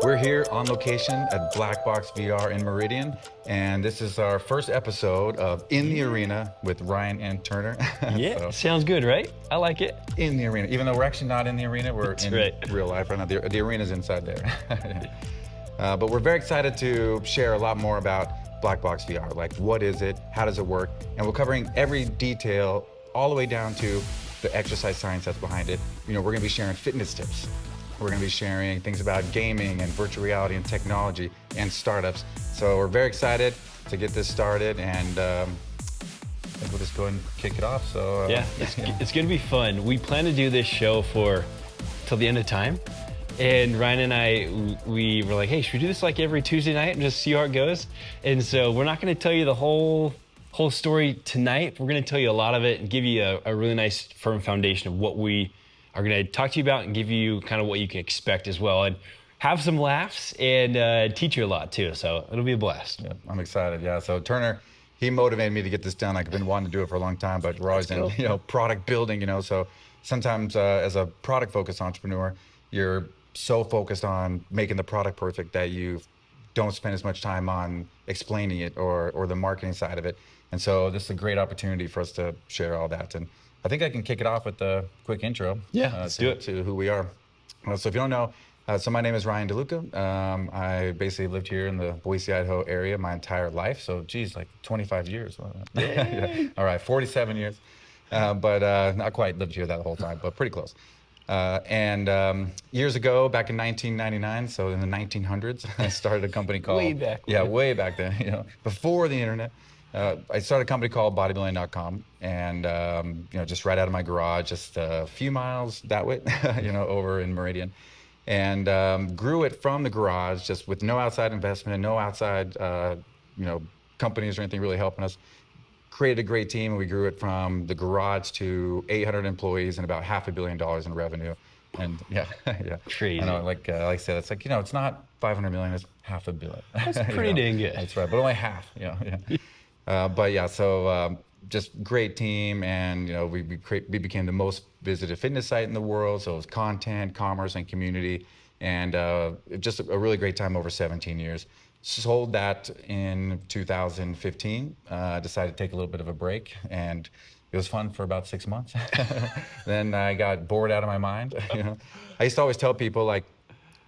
We're here on location at Black Box VR in Meridian, and this is our first episode of In the Arena with Ryan and Turner. Yeah, So, sounds good, right? I like it. in the arena, even though we're actually not in the arena, we're That's in right. real life right now. The arena's inside there. But we're very excited to share a lot more about Black Box VR. Like, what is it? How does it work? And we're covering every detail all the way down to the exercise science that's behind it. You know, we're gonna be sharing fitness tips. We're gonna be sharing things about gaming and virtual reality and technology and startups. So we're very excited to get this started, and I think we'll just go ahead and kick it off. So Yeah, it's gonna be fun. We plan to do this show for till the end of time. And Ryan and I, we were like, hey, should we do this like every Tuesday night and just see how it goes? And so we're not gonna tell you the whole story tonight. We're gonna tell you a lot of it and give you a really nice firm foundation of what we are gonna talk to you about and give you kind of what you can expect as well. And have some laughs and teach you a lot too. So it'll be a blast. Yeah, I'm excited. Yeah. So Turner, he motivated me to get this done. Like, I've been wanting to do it for a long time, but we're always in, product building, So sometimes as a product focused entrepreneur, you're so focused on making the product perfect that you don't spend as much time on explaining it or the marketing side of it. And so this is a great opportunity for us to share all that. And I think I can kick it off with a quick intro. Yeah, let's do it. To who we are. So if you don't know, so my name is Ryan DeLuca. I basically lived here in the Boise, Idaho area my entire life. So geez, like 25 years. Yeah. All right, 47 years. But not quite lived here that whole time, but pretty close. And years ago, back in 1999, so in the 1900s, I started a company called... Way back Yeah, when. way back then, before the internet. I started a company called bodybuilding.com, and just right out of my garage, just a few miles that way, over in Meridian, and grew it from the garage, just with no outside investment, no outside, companies or anything really helping us. Created a great team, and we grew it from the garage to 800 employees and about $500 million in revenue. And yeah. Crazy. I know, like I said, it's like, it's not 500 million, it's $500 million. That's pretty dang good. That's right, but only half, Yeah. So just great team, and we became the most visited fitness site in the world. So it was content, commerce, and community, and just a really great time over 17 years. Sold that in 2015. Decided to take a little bit of a break, and it was fun for about 6 months. Then I got bored out of my mind. I used to always tell people, like,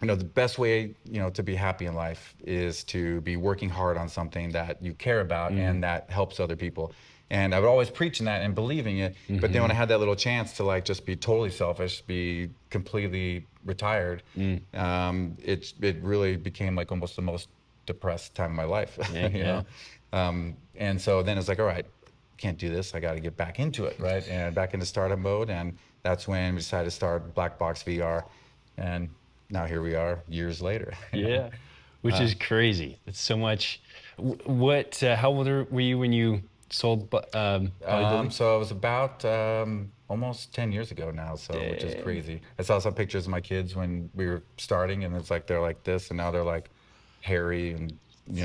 the best way, to be happy in life is to be working hard on something that you care about and that helps other people. And I would always preach in that and believing it. But then when I had that little chance to, like, just be totally selfish, be completely retired, it really became like almost the most depressed time of my life. And so then it's like, all right, can't do this. I got to get back into it, right? And back into startup mode. And that's when we decided to start Black Box VR. And now here we are years later. Yeah, which is crazy. It's so much. How old were you when you sold bodybuilding? So it was about almost 10 years ago now, so which is crazy. I saw some pictures of my kids when we were starting, and it's like they're like this, and now they're like hairy and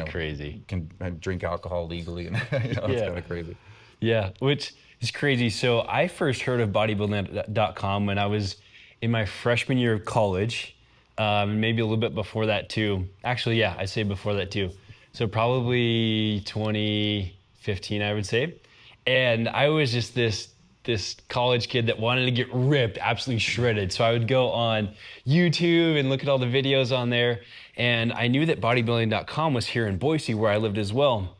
crazy. Can drink alcohol legally, and it's kind of crazy. Yeah, which is crazy. So I first heard of bodybuilding.com when I was in my freshman year of college. Maybe a little bit before that too. Actually, yeah, I say before that too. So probably 2015, I would say. And I was just this college kid that wanted to get ripped, absolutely shredded. So I would go on YouTube and look at all the videos on there. And I knew that bodybuilding.com was here in Boise, where I lived as well.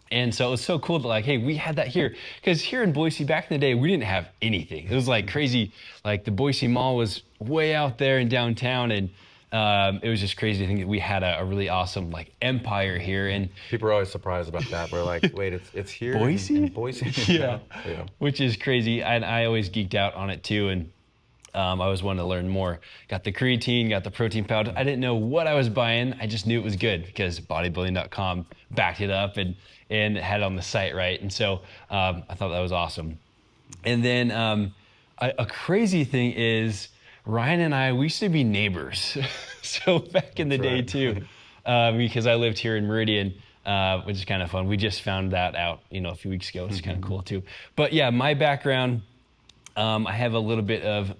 And so it was so cool that, like, hey, we had that here. Because here in Boise, back in the day, we didn't have anything. It was like crazy. Like, the Boise Mall was way out there in downtown, and it was just crazy to think that we had a really awesome, like, empire here. And people are always surprised about that. We're like, wait, it's here Boise? in Boise? Yeah. Which is crazy. And I always geeked out on it too. And I always wanted to learn more. Got the creatine, got the protein powder. I didn't know what I was buying. I just knew it was good because bodybuilding.com backed it up and had it on the site, right? And so I thought that was awesome. And then a crazy thing is Ryan and I, we used to be neighbors. So back in the day too, because I lived here in Meridian, which is kind of fun. We just found that out, a few weeks ago. It's kind of cool too. But yeah, my background, I have a little bit of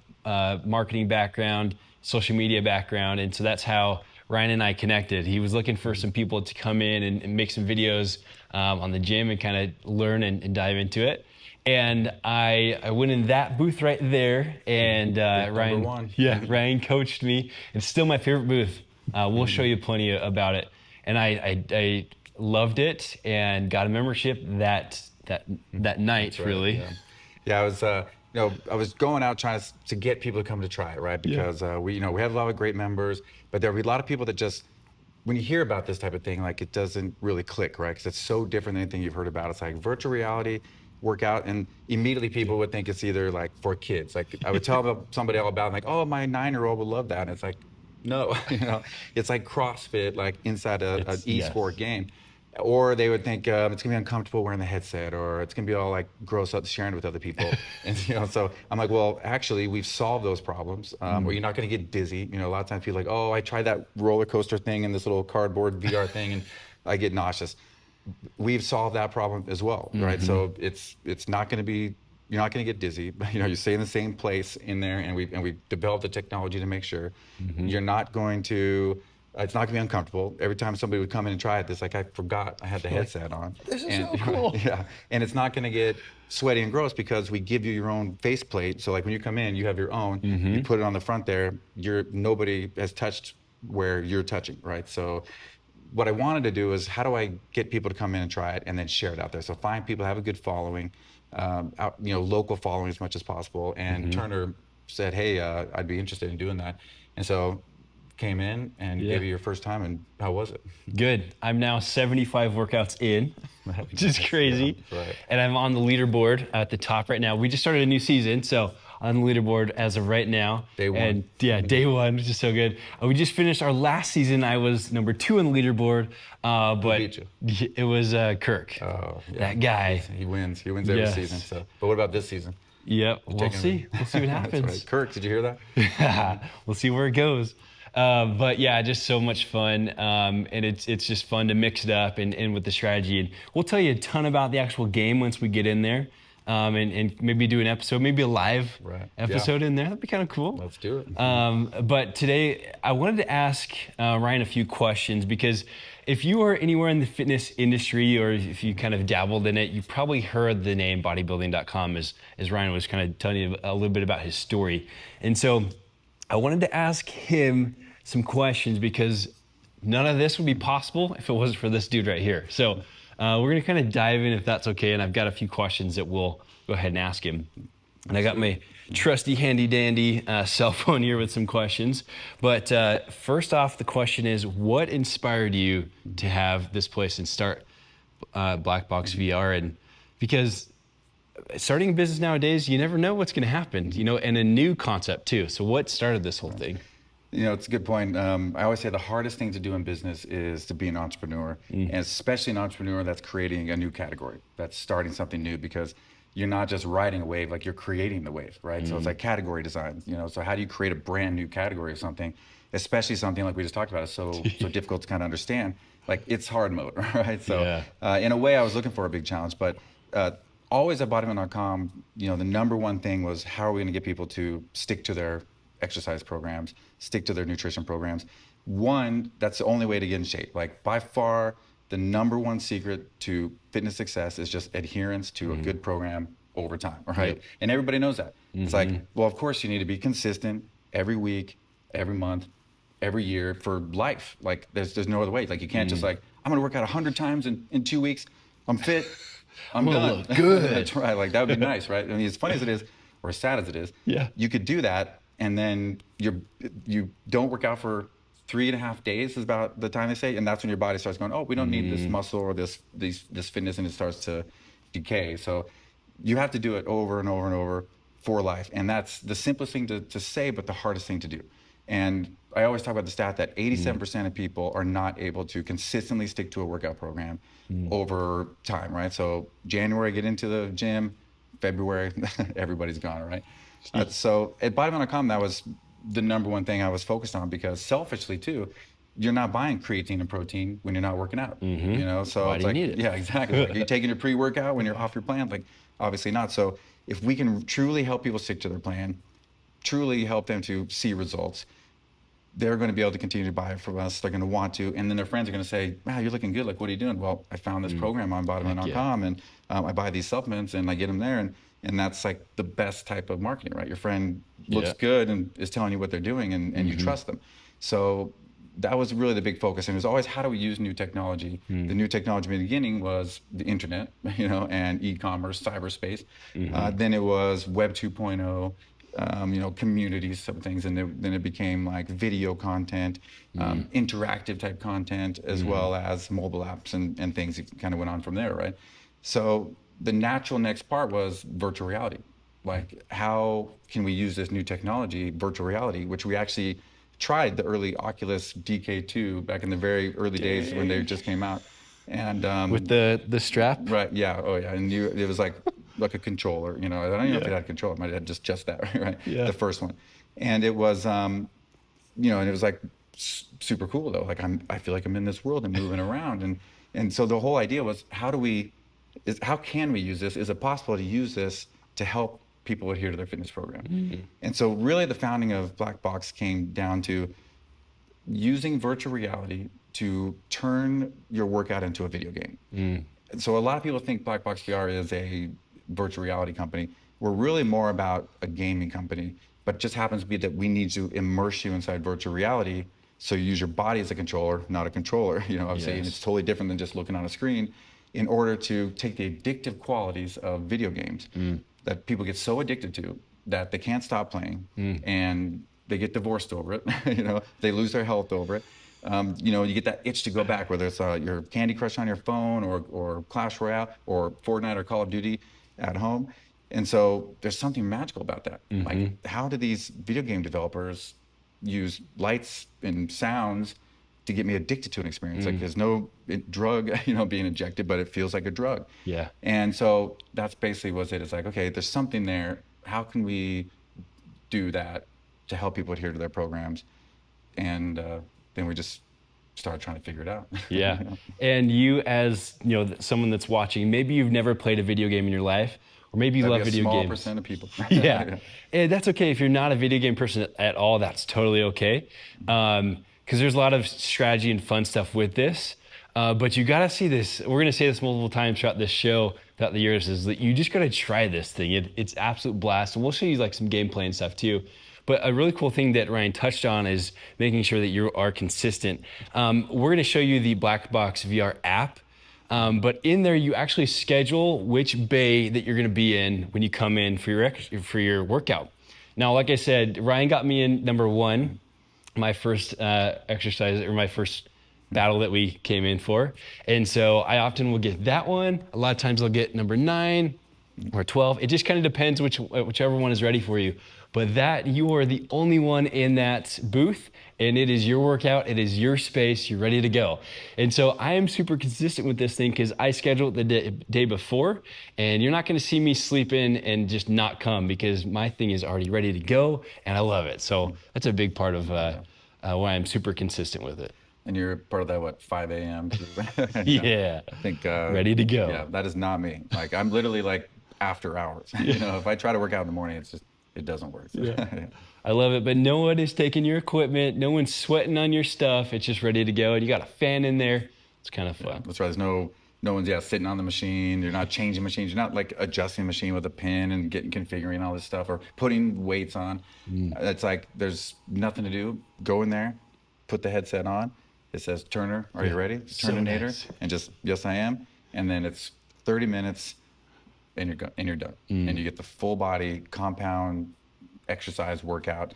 marketing background, social media background, and so that's how Ryan and I connected. He was looking for some people to come in and make some videos on the gym and kind of learn and dive into it. And I went in that booth right there, and Ryan coached me. It's still my favorite booth. We'll show you plenty about it. And I loved it and got a membership that night. Right, really. Yeah, I was I was going out trying to get people to come to try it, right? Because we have a lot of great members, but there will be a lot of people that just, when you hear about this type of thing, like, it doesn't really click, right? Because it's so different than anything you've heard about. It's like virtual reality workout, and immediately people would think it's either like for kids. Like, I would tell somebody all about it, like, oh, my 9-year-old would love that, and it's like, no, it's like CrossFit, like inside an e-sport game. Or they would think it's gonna be uncomfortable wearing the headset, or it's gonna be all like gross out sharing with other people. And so I'm like, well, actually, we've solved those problems. Where you're not gonna get dizzy. A lot of times people are like, oh, I tried that roller coaster thing and this little cardboard VR thing, and I get nauseous. We've solved that problem as well, right? So it's not gonna be, you're not gonna get dizzy. You stay in the same place in there, and we've developed the technology to make sure you're not going to. It's not gonna be uncomfortable. Every time somebody would come in and try it, it's like, I forgot I had the headset on. This is so cool. Yeah, and it's not gonna get sweaty and gross because we give you your own faceplate. So like when you come in, you have your own. You put it on the front there. Nobody has touched where you're touching, right? So what I wanted to do is, how do I get people to come in and try it and then share it out there? So find people that have a good following, local following as much as possible. And Turner said, hey, I'd be interested in doing that. And so came in and gave you your first time, and how was it? Good. I'm now 75 workouts in, which is crazy. Yeah, right. And I'm on the leaderboard at the top right now. We just started a new season, so on the leaderboard as of right now. Day one. And day one, which is so good. We just finished our last season. I was number 2 on the leaderboard, but beat you? It was Kirk. Oh, yeah. That guy. He wins every season. So, but what about this season? Yep, we'll see. We'll see what happens. That's right. Kirk, did you hear that? We'll see where it goes. But yeah, just so much fun, and it's just fun to mix it up and with the strategy. And we'll tell you a ton about the actual game once we get in there, and maybe do an episode, maybe a live episode in there. That'd be kind of cool. Let's do it. But today I wanted to ask Ryan a few questions, because if you are anywhere in the fitness industry, or if you kind of dabbled in it, you probably heard the name bodybuilding.com as Ryan was kind of telling you a little bit about his story. And so I wanted to ask him some questions, because none of this would be possible if it wasn't for this dude right here. So we're gonna kind of dive in, if that's okay, and I've got a few questions that we'll go ahead and ask him. And I got my trusty handy dandy cell phone here with some questions. But first off, the question is, what inspired you to have this place and start Black Box VR? And because starting a business nowadays, you never know what's going to happen, and a new concept too. So what started this whole thing? It's a good point. I always say the hardest thing to do in business is to be an entrepreneur, and especially an entrepreneur that's creating a new category, that's starting something new, because you're not just riding a wave, like you're creating the wave, right? So it's like category design, so how do you create a brand new category of something, especially something like we just talked about, is so difficult to kind of understand. Like, it's hard mode, right? So in a way, I was looking for a big challenge, but always at bodybuilding.com, the number one thing was, how are we going to get people to stick to their exercise programs, stick to their nutrition programs? One, that's the only way to get in shape. Like, by far, the number one secret to fitness success is just adherence to a good program over time, right? Yep. And everybody knows that. It's like, well, of course you need to be consistent every week, every month, every year for life. Like, there's no other way. Like, you can't just like, I'm gonna work out 100 times in 2 weeks, I'm fit, I'm gonna done. Look good. That's right. Like, that would be nice, right? I mean, as funny as it is, or as sad as it is, you could do that, and then you don't work out for 3.5 days is about the time they say, and that's when your body starts going, oh, we don't need this muscle or this fitness, and it starts to decay. So you have to do it over and over and over for life, and that's the simplest thing to say, but the hardest thing to do. And I always talk about the stat that 87% of people are not able to consistently stick to a workout program over time, right? So January, get into the gym, February, everybody's gone, right? So at bodybuilding.com, that was the number one thing I was focused on, because selfishly too, you're not buying creatine and protein when you're not working out, so why it's do you like, need it? yeah, exactly. Like, are you taking your pre-workout when you're off your plan? Like, obviously not. So if we can truly help people stick to their plan, truly help them to see results, they're going to be able to continue to buy it from us. They're going to want to, and then their friends are going to say, "Wow, you're looking good. Like, what are you doing?" Well, I found this program on bodybuilding.com, and I buy these supplements, and I get them there, and that's like the best type of marketing, right? Your friend looks good and is telling you what they're doing, and you trust them. So that was really the big focus, and it was always, how do we use new technology? The new technology in the beginning was the internet, and e-commerce, cyberspace. Then it was Web 2.0. Communities, some things, and then it became like video content, interactive type content, as well as mobile apps and things. It kind of went on from there, right? So the natural next part was virtual reality. Like, how can we use this new technology, virtual reality, which we actually tried the early Oculus DK2 back in the very early days when they just came out. And with the strap? Right, yeah, oh yeah, and it was like a controller, I don't know if it had a controller, it might have just that, right? Yeah. The first one. And it was, and it was like super cool though. Like, I feel like I'm in this world and moving around. And so the whole idea was, how can we use this? Is it possible to use this to help people adhere to their fitness program? And so really the founding of Black Box came down to using virtual reality to turn your workout into a video game. So a lot of people think Black Box VR is a virtual reality company. We're really more about a gaming company, but it just happens to be that we need to immerse you inside virtual reality. So you use your body as a controller, not a controller, obviously, and it's totally different than just looking on a screen, in order to take the addictive qualities of video games that people get so addicted to that they can't stop playing, and they get divorced over it. They lose their health over it. You get that itch to go back, whether it's your Candy Crush on your phone, or Clash Royale, or Fortnite, or Call of Duty at home. And so there's something magical about that. Like, how do these video game developers use lights and sounds to get me addicted to an experience? Like, there's no drug, being injected, but it feels like a drug. Yeah. And so that's basically was it. It's like, okay, there's something there. How can we do that to help people adhere to their programs? And then we just started trying to figure it out. Yeah. And you, as someone that's watching, maybe you've never played a video game in your life, or maybe you love video games. A small percent of people. Yeah. And that's okay. If you're not a video game person at all, that's totally okay. Because there's a lot of strategy and fun stuff with this. But you got to see this. We're going to say this multiple times throughout this show, throughout the years, is that you just got to try this thing. It's absolute blast. And we'll show you like some gameplay and stuff too. But a really cool thing that Ryan touched on is making sure that you are consistent. We're going to show you the Black Box VR app. But in there, you actually schedule which bay that you're going to be in when you come in for your workout. Now, like I said, Ryan got me in number 1, my first exercise, or my first battle that we came in for. And so I often will get that one. A lot of times I'll get number 9 or 12. It just kind of depends whichever one is ready for you. But that, you are the only one in that booth, and it is your workout, it is your space, you're ready to go. And so I am super consistent with this thing because I schedule it the day before, and you're not gonna see me sleep in and just not come, because my thing is already ready to go, and I love it. So that's a big part of why I'm super consistent with it. And you're part of that, 5 a.m.? Yeah, I think ready to go. Yeah, that is not me. Like, I'm literally like after hours. If I try to work out in the morning, it doesn't work. So. Yeah. I love it, but no one is taking your equipment. No one's sweating on your stuff. It's just ready to go, and you got a fan in there. It's kind of fun. Yeah, that's right. There's no one's sitting on the machine. You're not changing machines. You're not like adjusting the machine with a pin and configuring all this stuff, or putting weights on. It's like there's nothing to do. Go in there, put the headset on. It says, "Turner, are you ready?" Turninator, nice. And just, yes, I am. And then it's 30 minutes. And you're done. And you get the full body compound exercise workout,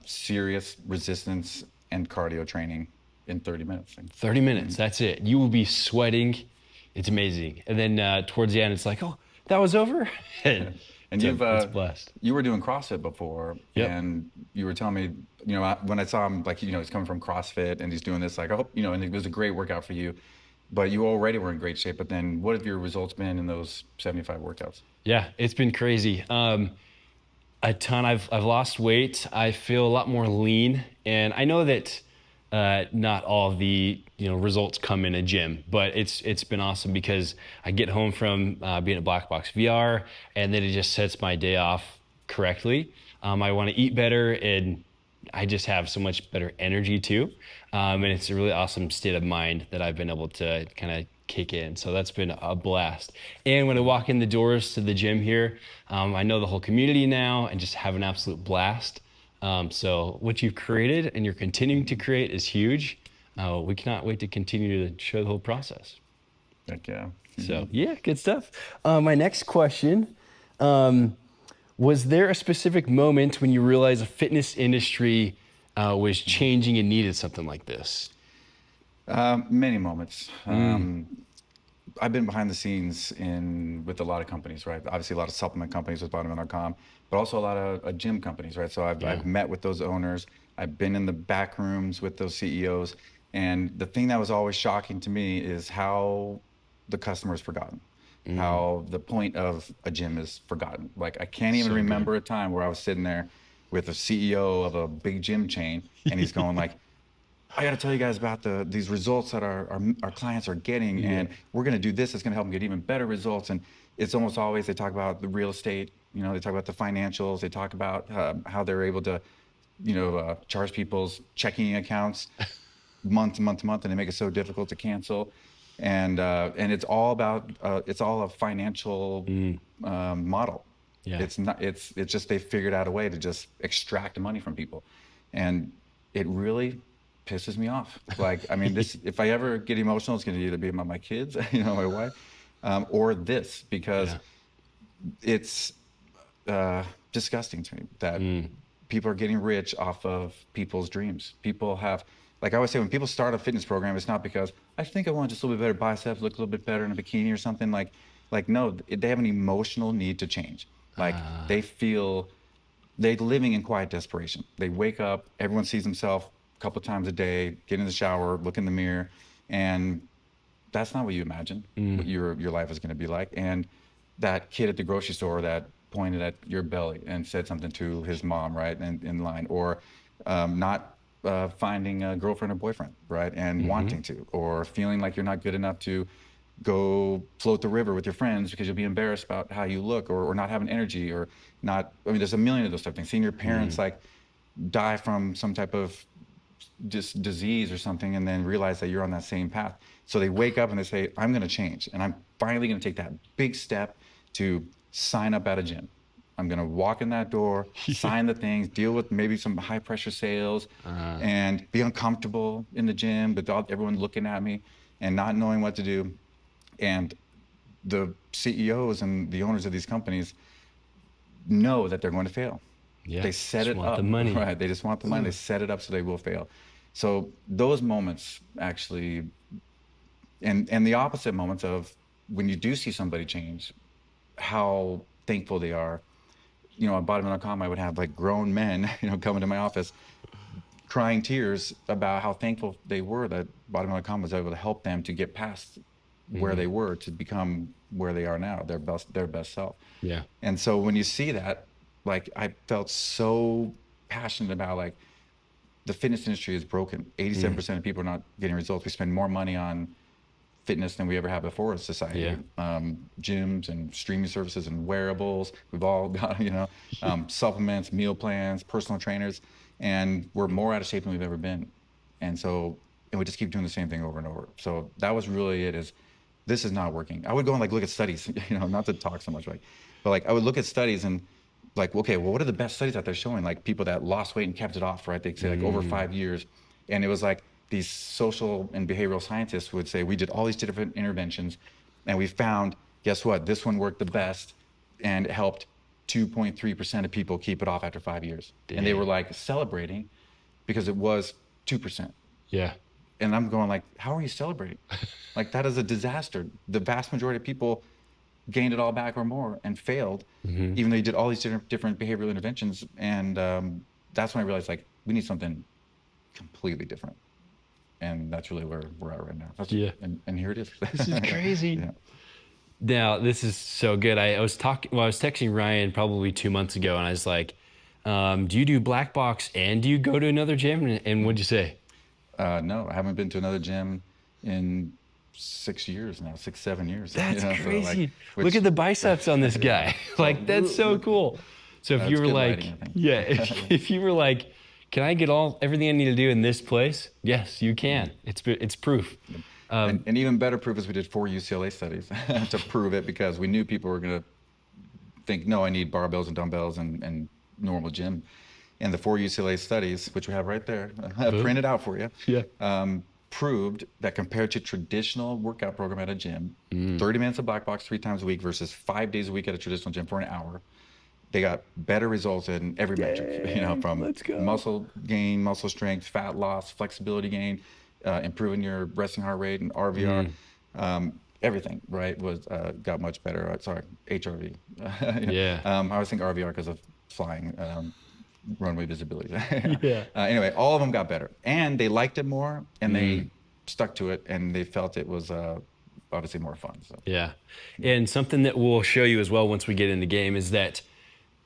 serious resistance and cardio training in 30 minutes. 30 minutes, that's it. You will be sweating. It's amazing. And then towards the end, it's like, oh, that was over. And it's blessed. You were doing CrossFit before, and you were telling me, when I saw him, like, he's coming from CrossFit and he's doing this, like, I hope, and it was a great workout for you. But you already were in great shape. But then what have your results been in those 75 workouts? Yeah, it's been crazy. A ton. I've lost weight. I feel a lot more lean. And I know that not all of the results come in a gym, but it's been awesome because I get home from being at Black Box VR, and then it just sets my day off correctly. I want to eat better, and I just have so much better energy too. And it's a really awesome state of mind that I've been able to kind of kick in. So that's been a blast. And when I walk in the doors to the gym here, I know the whole community now and just have an absolute blast. So what you've created and you're continuing to create is huge. We cannot wait to continue to show the whole process. Heck yeah. So yeah, good stuff. My next question, was there a specific moment when you realized the fitness industry was changing and needed something like this? Many moments. I've been behind the scenes with a lot of companies, right? Obviously, a lot of supplement companies with bodybuilding.com, but also a lot of gym companies, right? So I've met with those owners. I've been in the back rooms with those CEOs. And the thing that was always shocking to me is how the customer is forgotten, how the point of a gym is forgotten. Like, I can't even remember a time where I was sitting there with a CEO of a big gym chain, and he's going like, I got to tell you guys about these results that our clients are getting, and we're going to do this. It's going to help them get even better results. And it's almost always, they talk about the real estate, they talk about the financials, they talk about how they're able to, charge people's checking accounts month to month to month, and they make it so difficult to cancel. And it's all about it's all a financial model. Yeah. It's just they figured out a way to just extract money from people, and it really pisses me off. Like, I mean, this, if I ever get emotional, it's going to either be about my kids, my wife, or this, because it's disgusting to me that people are getting rich off of people's dreams. People have, like I always say, when people start a fitness program, it's not because I think I want just a little bit better biceps, look a little bit better in a bikini or something. Like no, they have an emotional need to change. Like they're living in quiet desperation. They wake up, everyone sees themselves a couple times a day, get in the shower, look in the mirror, and that's not what you imagine what your life is going to be like. And that kid at the grocery store that pointed at your belly and said something to his mom, right, in line, or not finding a girlfriend or boyfriend, right, and wanting to, or feeling like you're not good enough to go float the river with your friends because you'll be embarrassed about how you look, or not having energy, or not, I mean, there's a million of those type of things. Seeing your parents like die from some type of disease or something, and then realize that you're on that same path. So they wake up and they say, I'm going to change, and I'm finally going to take that big step to sign up at a gym. I'm going to walk in that door, sign the things, deal with maybe some high pressure sales, and be uncomfortable in the gym without everyone looking at me and not knowing what to do. And the CEOs and the owners of these companies know that they're going to fail. Yeah, they set it up. The money. Right. They just want the money. They set it up so they will fail. So those moments actually, and the opposite moments of when you do see somebody change, how thankful they are. At bodybuilding.com, I would have like grown men, coming to my office, crying tears about how thankful they were that bodybuilding.com was able to help them to get past where they were to become where they are now, their best self. Yeah. And so when you see that, like, I felt so passionate about, like, the fitness industry is broken. 87% of people are not getting results. We spend more money on fitness than we ever have before as society. Yeah. Gyms and streaming services and wearables. We've all got, supplements, meal plans, personal trainers, and we're more out of shape than we've ever been. And we just keep doing the same thing over and over. So that was really it, is this is not working. I would go and look at studies, not to talk so much, but I would look at studies and okay, well, what are the best studies out there showing like people that lost weight and kept it off, right? They say over 5 years. And it was like these social and behavioral scientists would say, we did all these different interventions and we found, guess what? This one worked the best and it helped 2.3% of people keep it off after 5 years. Dang. And they were like celebrating because it was 2%. Yeah. And I'm going like, how are you celebrating? Like, that is a disaster. The vast majority of people gained it all back or more and failed, even though you did all these different behavioral interventions. And that's when I realized, like, we need something completely different. And that's really where we're at right now. And here it is. This is crazy. Yeah. Now, this is so good. I was texting Ryan probably 2 months ago, and I was like, do you do black box and do you go to another gym? And what'd you say? No, I haven't been to another gym in 6 years now, 7 years. That's crazy. Look at the biceps on this guy. Like, that's so cool. So if you It's were good like, lighting, I think. yeah, if you were like, can I get everything I need to do in this place? Yes, you can. It's proof. And even better proof is we did 4 UCLA studies to prove it, because we knew people were going to think, no, I need barbells and dumbbells and normal gym. And the 4 UCLA studies, which we have right there, printed out for you, Yeah. proved that compared to traditional workout program at a gym, 30 minutes of black box 3 times a week versus 5 days a week at a traditional gym for an hour, they got better results in every metric, from let's go. muscle gain, muscle strength, fat loss, flexibility gain, improving your resting heart rate and RVR. Everything, right, was got much better. Sorry, HRV. Yeah. I always think RVR because of flying, runway visibility. Yeah. Anyway, all of them got better, and they liked it more, and they stuck to it, and they felt it was obviously more fun. So. Yeah. And something that we'll show you as well once we get in the game is that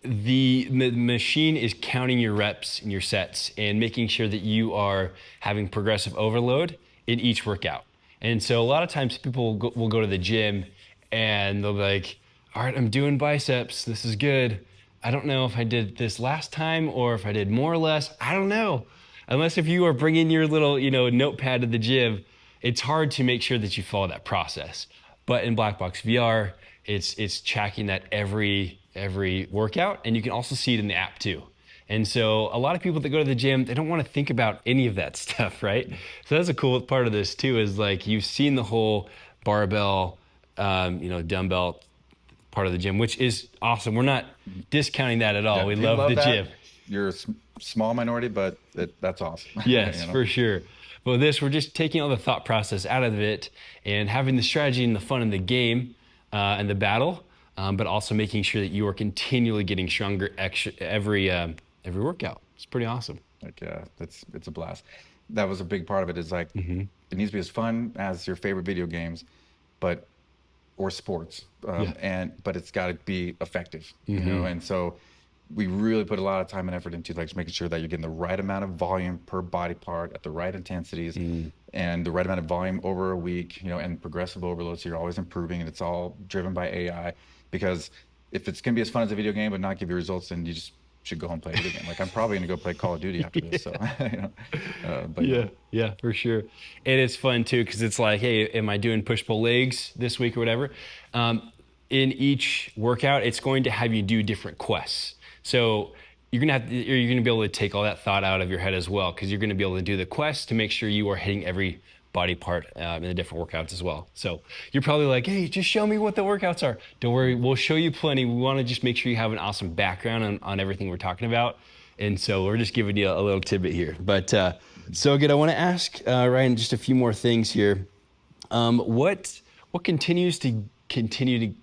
the machine is counting your reps and your sets and making sure that you are having progressive overload in each workout. And so a lot of times people will go to the gym and they'll be like, all right, I'm doing biceps. This is good. I don't know if I did this last time or if I did more or less. I don't know. Unless if you are bringing your little, notepad to the gym, it's hard to make sure that you follow that process. But in Black Box VR, it's tracking that every workout, and you can also see it in the app too. And so a lot of people that go to the gym, they don't want to think about any of that stuff, right? So that's a cool part of this too, is like you've seen the whole barbell, dumbbell part of the gym, which is awesome. We're not discounting that at all. Yeah, we if you love the that, gym. You're a small minority, but that's awesome. Yes, for sure. But with this, we're just taking all the thought process out of it and having the strategy and the fun in the game and the battle, but also making sure that you are continually getting stronger every workout. It's pretty awesome. Like, yeah, it's a blast. That was a big part of it. Is like it needs to be as fun as your favorite video games, or sports, but it's got to be effective, And so we really put a lot of time and effort into like making sure that you're getting the right amount of volume per body part at the right intensities, and the right amount of volume over a week, and progressive overload. So you're always improving, and it's all driven by AI. Because if it's gonna be as fun as a video game but not give you results, then you just should go home and play a video game. Like I'm probably gonna go play Call of Duty after this. So, Yeah, for sure. And it's fun too, because it's like, hey, am I doing push-pull legs this week or whatever? In each workout, it's going to have you do different quests. So you're gonna be able to take all that thought out of your head as well, because you're gonna be able to do the quest to make sure you are hitting every body part in the different workouts as well. So you're probably like, hey, just show me what the workouts are. Don't worry, we'll show you plenty. We want to just make sure you have an awesome background on everything we're talking about. And so we're just giving you a little tidbit here. But so good. I want to ask Ryan just a few more things here. What continues to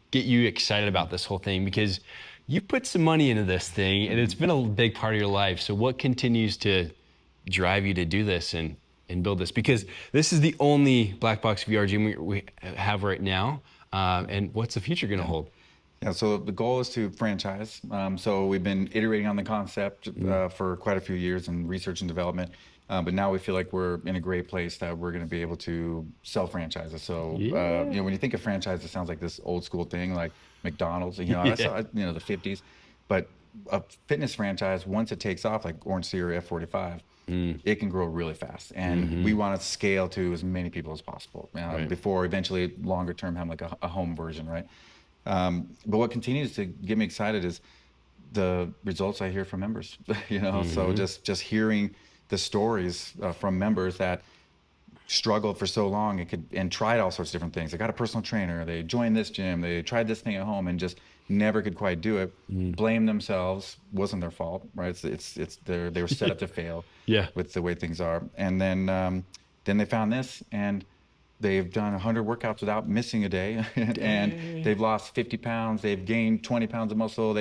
get you excited about this whole thing? Because you put some money into this thing, and it's been a big part of your life. So what continues to drive you to do this and build this? Because this is the only Black Box VR gym we have right now. And what's the future going to hold? Yeah, so the goal is to franchise. So we've been iterating on the concept for quite a few years in research and development. But now we feel like we're in a great place that we're going to be able to sell franchises. So, when you think of franchise, it sounds like this old school thing, like McDonald's, I saw, the 50s. But a fitness franchise, once it takes off, like Orange Theory F45, it can grow really fast. And we want to scale to as many people as possible before eventually longer term having like a home version, right? But what continues to get me excited is the results I hear from members, so just hearing the stories from members that struggled for so long and tried all sorts of different things. They got a personal trainer, they joined this gym, they tried this thing at home and just never could quite do it. Blame themselves, wasn't their fault, right? They were set up to fail with the way things are. And then they found this, and they've done 100 workouts without missing a day, and they've lost 50 pounds, they've gained 20 pounds of muscle.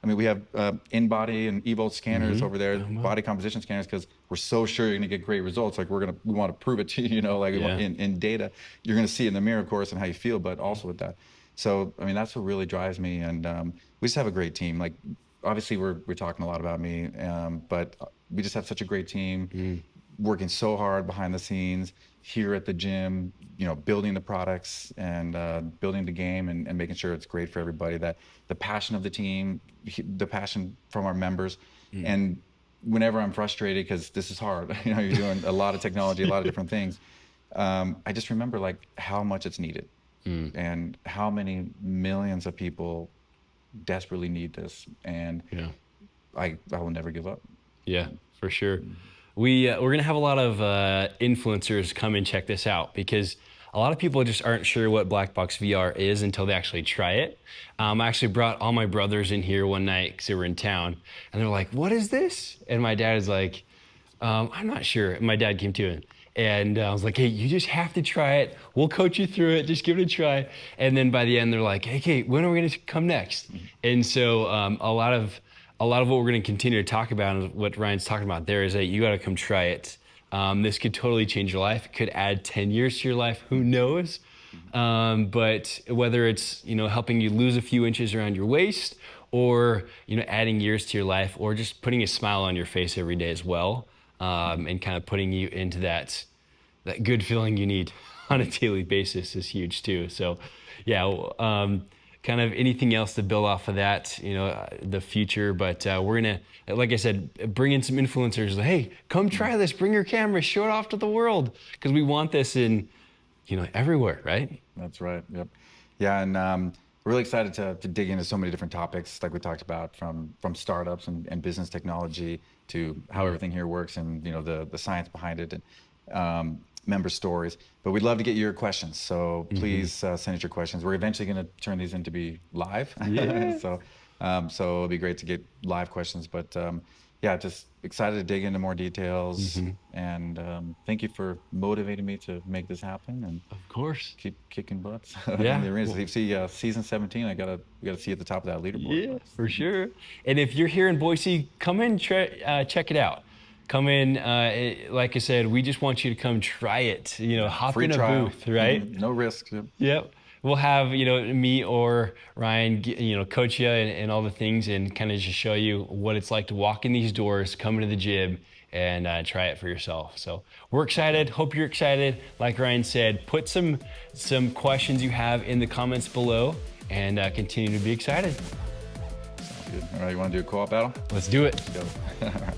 We have in-body and eVolt scanners over there, body composition scanners, because we're so sure you're gonna get great results. Like we want to prove it to you, in data. You're gonna see it in the mirror, of course, and how you feel, but also with that. So, that's what really drives me, and we just have a great team. Like, obviously, we're talking a lot about me, but we just have such a great team. working so hard behind the scenes here at the gym, building the products and building the game and making sure it's great for everybody. That the passion of the team, the passion from our members, and whenever I'm frustrated because this is hard, you're doing a lot of technology, a lot of different things. I just remember like how much it's needed and how many millions of people desperately need this, and I will never give up. Yeah, for sure. We're gonna have a lot of influencers come and check this out, because a lot of people just aren't sure what Black Box VR is until they actually try it. I actually brought all my brothers in here one night because they were in town, and they're like, "What is this?" And my dad is like, "I'm not sure." And my dad came to it. And I was like, "Hey, you just have to try it. We'll coach you through it. Just give it a try." And then by the end, they're like, "Hey, Kate, when are we going to come next?" And so a lot of what we're going to continue to talk about, and what Ryan's talking about there, is that you got to come try it. This could totally change your life. It could add 10 years to your life. Who knows? But whether it's helping you lose a few inches around your waist, or adding years to your life, or just putting a smile on your face every day as well. And kind of putting you into that good feeling you need on a daily basis is huge too. So yeah, kind of anything else to build off of that, the future. But we're gonna, like I said, bring in some influencers. Like, hey, come try this, bring your camera, show it off to the world, because we want this in everywhere, right? That's right. Yep. Yeah, and we're really excited to dig into so many different topics, like we talked about, from startups and business technology to how everything here works, and the science behind it, and member stories. But we'd love to get your questions, so please send us your questions. We're eventually going to turn these into be live. Yeah. So it'll be great to get live questions. But yeah, just excited to dig into more details. And thank you for motivating me to make this happen, and Of course. keep kicking butts. Yeah. In the arenas. If you see season 17, we gotta see at the top of that leaderboard. Yeah, for sure. And if you're here in Boise, come in, check it out. Come in, like I said, we just want you to come try it. Hop Free in a trial. booth, right? No risk. Yep. Yep. We'll have, me or Ryan, coach you and all the things, and kind of just show you what it's like to walk in these doors, come into the gym, and try it for yourself. So we're excited. Hope you're excited. Like Ryan said, put some questions you have in the comments below, and continue to be excited. Sounds good. All right, you want to do a co-op battle? Let's do it. Let's go. All right.